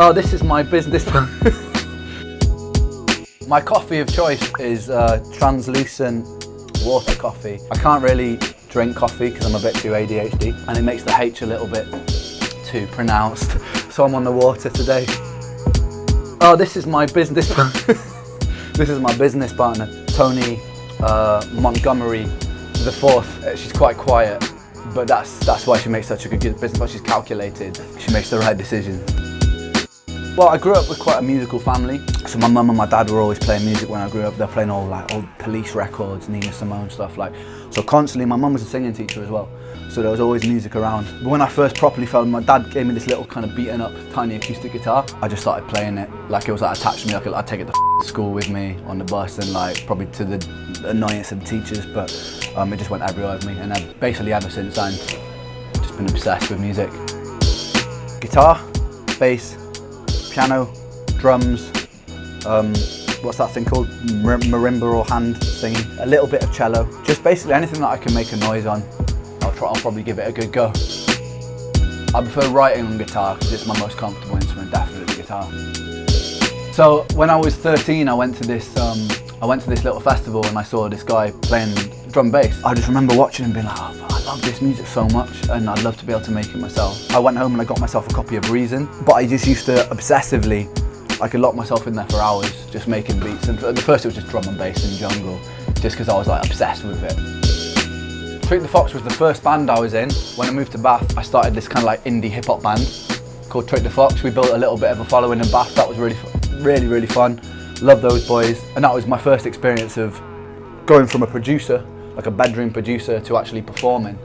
Oh, this is my business. My coffee of choice is translucent water coffee. I can't really drink coffee because I'm a bit too ADHD and it makes the H a little bit too pronounced. So I'm on the water today. Oh, this is my business. This is my business partner, Tony Montgomery the Fourth. She's quite quiet, but that's why she makes such a good business. But she's calculated. She makes the right decisions. Well, I grew up with quite a musical family. So my mum and my dad were always playing music when I grew up. They're playing all like old Police records, Nina Simone stuff like. So constantly, my mum was a singing teacher as well. So there was always music around. But when I first properly fell, my dad gave me this little kind of beaten up tiny acoustic guitar. I just started playing it like it was like attached to me. Like I'd take it to school with me on the bus and like probably to the annoyance of the teachers. But it just went everywhere with me. And I've basically ever since then, just been obsessed with music. Guitar, bass, piano, drums, what's that thing called? Marimba or hand singing. A little bit of cello. Just basically anything that I can make a noise on, I'll probably give it a good go. I prefer writing on guitar because it's my most comfortable instrument, definitely guitar. So when I was 13, I went to this little festival and I saw this guy playing drum bass. I just remember watching and being like, oh, I love this music so much and I'd love to be able to make it myself. I went home and I got myself a copy of Reason, but I just used to obsessively, I could lock myself in there for hours just making beats. And at the first it was just drum and bass and jungle, just because I was like obsessed with it. Treat the Fox was the first band I was in. When I moved to Bath, I started this kind of like indie hip hop band called Treat the Fox. We built a little bit of a following in Bath. That was really fun. Love those boys. And that was my first experience of going from a producer, like a bedroom producer, to actually performing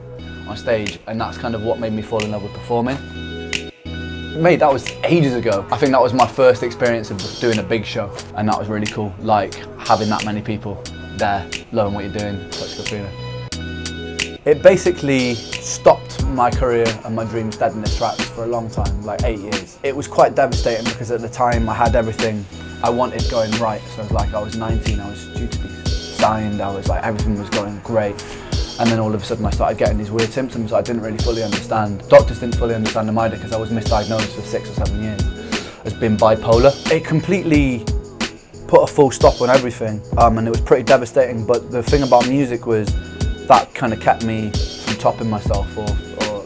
on stage. And that's kind of what made me fall in love with performing. Mate, that was ages ago. I think that was my first experience of doing a big show. And that was really cool. Like having that many people there, knowing what you're doing, such a good feeling. It basically stopped my career and my dreams dead in its tracks for a long time, like 8 years. It was quite devastating because at the time I had everything I wanted going right. So it was like I was 19, I was due to be signed, I was like everything was going great. And then all of a sudden I started getting these weird symptoms I didn't really fully understand. Doctors didn't fully understand them either because I was misdiagnosed for 6 or 7 years as being bipolar. It completely put a full stop on everything and it was pretty devastating, but the thing about music was that kind of kept me from topping myself or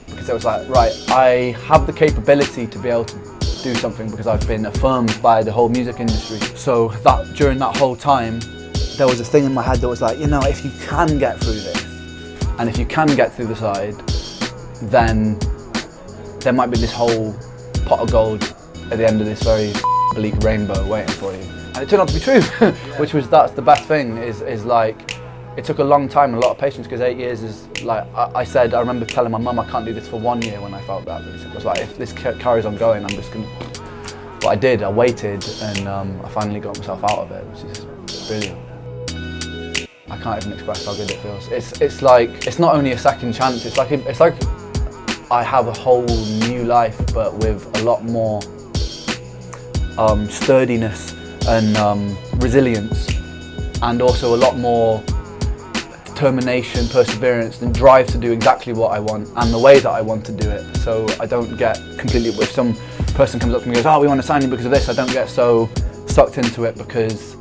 because it was like, right, I have the capability to be able to do something because I've been affirmed by the whole music industry. So that during that whole time, there was a thing in my head that was like, you know, if you can get through this, and if you can get through the side, then there might be this whole pot of gold at the end of this very bleak rainbow waiting for you. And it turned out to be true, which was, that's the best thing, is like, it took a long time and a lot of patience because 8 years is like, I remember telling my mum I can't do this for 1 year when I felt that. It was like, if this carries on going, I'm just gonna, but I did, I waited and I finally got myself out of it, which is brilliant. I can't even express how good it feels. It's like, it's not only a second chance, it's like I have a whole new life, but with a lot more sturdiness and resilience, and also a lot more determination, perseverance, and drive to do exactly what I want and the way that I want to do it. So I don't get completely, if some person comes up to me and goes, oh, we want to sign you because of this, I don't get so sucked into it because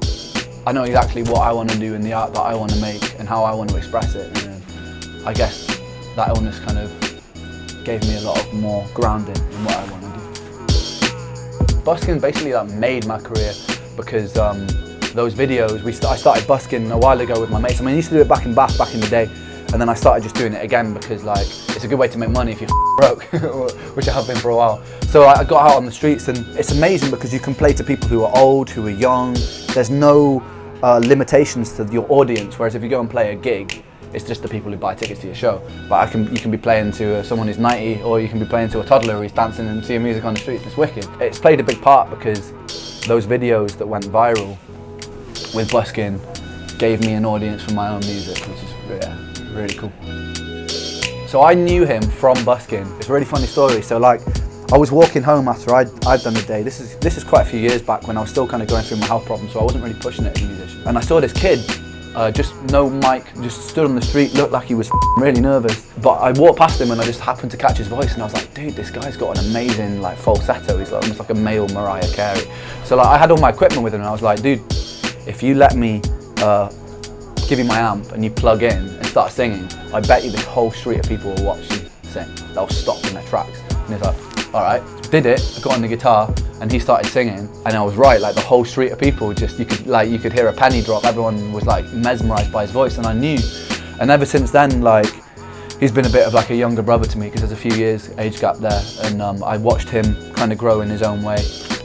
I know exactly what I want to do and the art that I want to make and how I want to express it. And I guess that illness kind of gave me a lot of more grounding in what I want to do. Busking basically that made my career because those videos, I started busking a while ago with my mates. I mean, I used to do it back in Bath back in the day, and then I started just doing it again because like it's a good way to make money if you're broke, which I have been for a while. So I got out on the streets, and it's amazing because you can play to people who are old, who are young. There's no limitations to your audience, whereas if you go and play a gig, it's just the people who buy tickets to your show. But you can be playing to someone who's 90, or you can be playing to a toddler who's dancing and seeing music on the streets. It's wicked. It's played a big part because those videos that went viral with Busking gave me an audience for my own music, which is really cool. So I knew him from Busking. It's a really funny story. So like, I was walking home after I'd done the day. This is quite a few years back when I was still kind of going through my health problems, so I wasn't really pushing it as a musician. And I saw this kid just no mic, just stood on the street, looked like he was really nervous. But I walked past him and I just happened to catch his voice, and I was like, dude, this guy's got an amazing like falsetto. He's like, almost like a male Mariah Carey. So like I had all my equipment with him, and I was like, dude, if you let me give you my amp and you plug in and start singing, I bet you this whole street of people will watch you sing. They'll stop in their tracks. And he's like, all right. So did it, I got on the guitar and he started singing, and I was right, like the whole street of people just, you could hear a penny drop. Everyone was like mesmerized by his voice, and I knew. And ever since then, like, he's been a bit of like a younger brother to me, because there's a few years age gap there, and I watched him kind of grow in his own way.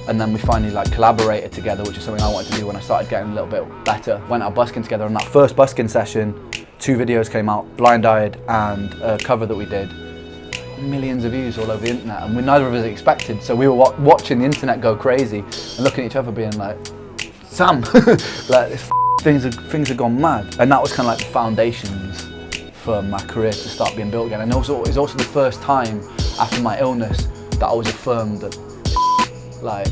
And then we finally like collaborated together, which is something I wanted to do when I started getting a little bit better. Went out busking together. On that first busking session, 2 videos came out, Blind Eyed and a cover that we did. Millions of views all over the internet, and we neither of us expected. So we were watching the internet go crazy and looking at each other being like, Sam, like this things have gone mad. And that was kind of like the foundations for my career to start being built again. And also, it was also the first time after my illness that I was affirmed that, like,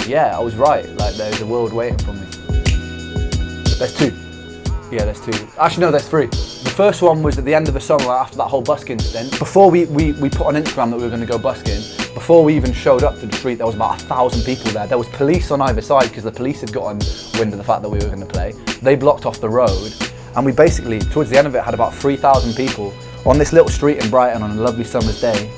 yeah, I was right. Like, there's a world waiting for me. There's 2. Yeah, there's 2. Actually, no, there's 3. The first one was at the end of the song, like after that whole busking stint. Before we put on Instagram that we were going to go busking, before we even showed up to the street, there was about 1,000 people there. There was police on either side, because the police had gotten wind of the fact that we were going to play. They blocked off the road, and we basically, towards the end of it, had about 3,000 people on this little street in Brighton on a lovely summer's day,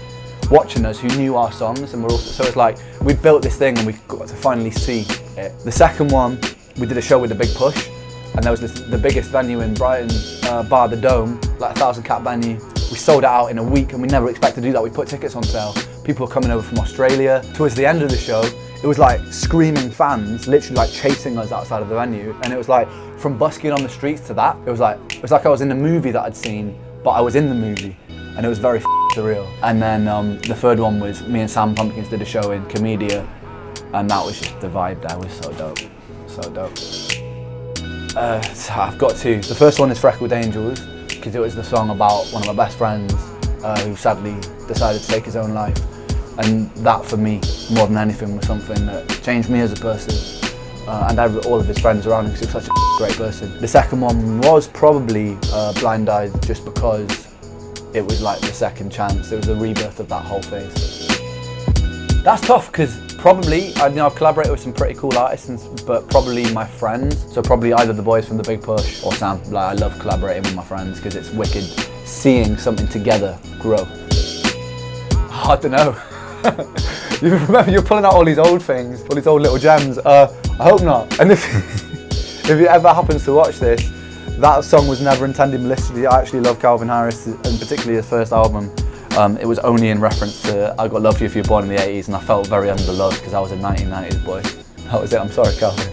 watching us, who knew our songs, and we're also, so it's like we built this thing and we got to finally see it. The second one, we did a show with a big push, and there was the biggest venue in Brighton, bar the Dome, like 1,000 cap venue. We sold it out in a week, and we never expected to do that. We put tickets on sale. People were coming over from Australia. Towards the end of the show, it was like screaming fans, literally like chasing us outside of the venue. And it was like, from busking on the streets to that, it was like I was in a movie that I'd seen, but I was in the movie, and it was very surreal. And then the third one was me and Sam Pumpkins did a show in Comedia, and that was just, the vibe there was so dope, so dope. So I've got 2. The first one is Freckled Angels, because it was the song about one of my best friends who sadly decided to take his own life. And that for me, more than anything, was something that changed me as a person, and all of his friends around him, because he was such a great person. The second one was probably Blind Eyed, just because it was like the second chance. It was the rebirth of that whole phase. That's tough, because probably, I've collaborated with some pretty cool artists, but probably my friends. So probably either the boys from The Big Push or Sam. Like, I love collaborating with my friends because it's wicked seeing something together grow. I don't know. You remember, you're pulling out all these old things, all these old little gems. I hope not. And if it ever happens to watch this, that song was never intended maliciously. I actually love Calvin Harris, and particularly his first album. It was only in reference to I Got Love For You if you were born in the 80s, and I felt very underloved because I was a 1990s boy. That was it, I'm sorry, Calvin.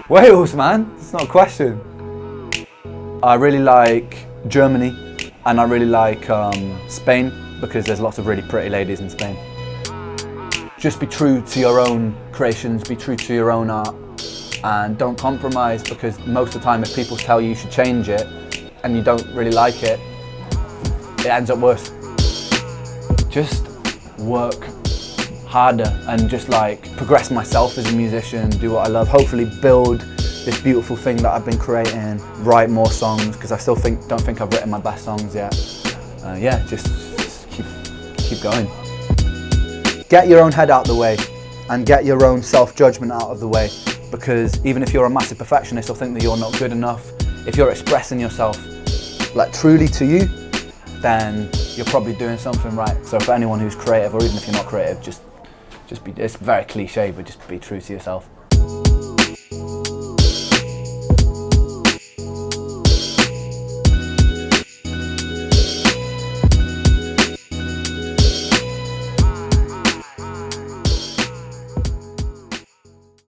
Wales, man, it's not a question. I really like Germany, and I really like Spain, because there's lots of really pretty ladies in Spain. Just be true to your own creations, be true to your own art, and don't compromise, because most of the time if people tell you should change it and you don't really like it, it ends up worse. Just work harder and just like progress myself as a musician, do what I love, hopefully build this beautiful thing that I've been creating, write more songs, because I still don't think I've written my best songs yet. Yeah, just keep going. Get your own head out of the way and get your own self-judgment out of the way, because even if you're a massive perfectionist or think that you're not good enough, if you're expressing yourself like truly to you, then you're probably doing something right. So for anyone who's creative, or even if you're not creative, just be, it's very cliche, but just be true to yourself.